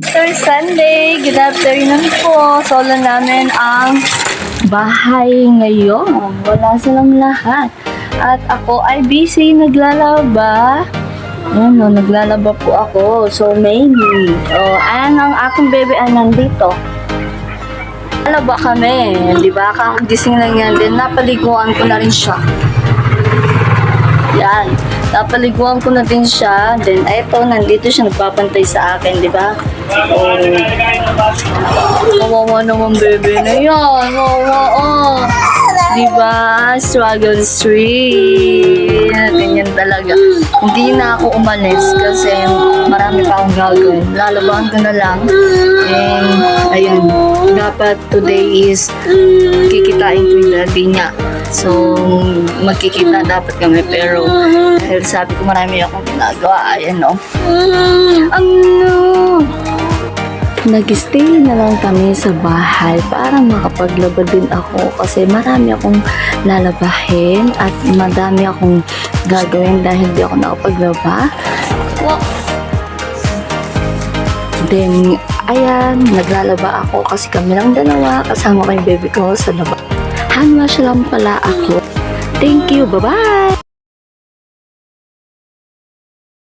After Sunday, good afternoon po. Solo namin ang bahay ngayon. Wala silang lahat. At ako ay busy naglalaba. Ayan o, naglalaba po ako. So, maybe. O, ayan ang aking baby ay nandito. Naglalaba kami. Di ba? Kakagising lang yan. Then, napaliguan ko na rin siya. Yan. Napaliguan ko na din siya. Then, eto, nandito siya nagpapantay sa akin, di ba? Oh. Kawawa naman, baby na yan. Kawawa, oh. Di ba? Struggle street. Ganyan talaga. Hindi na ako umalis kasi marami pa akong gagawin. Lalabahan ko na lang. And, ayun. Dapat today is kikitain ko yung daddy niya. So, magkikita dapat kami. Pero, dahil sabi ko marami akong ginagawa. Ayan, no? Ano? Nag-stay na lang kami sa bahay para makapaglaba din ako kasi marami akong lalabahin at madami akong gagawin dahil di ako nakapaglaba. Then, ayan, naglalaba ako kasi kami lang dalawa kasama ko yung baby ko sa laba. Hand wash lang pala ako. Thank you, bye-bye!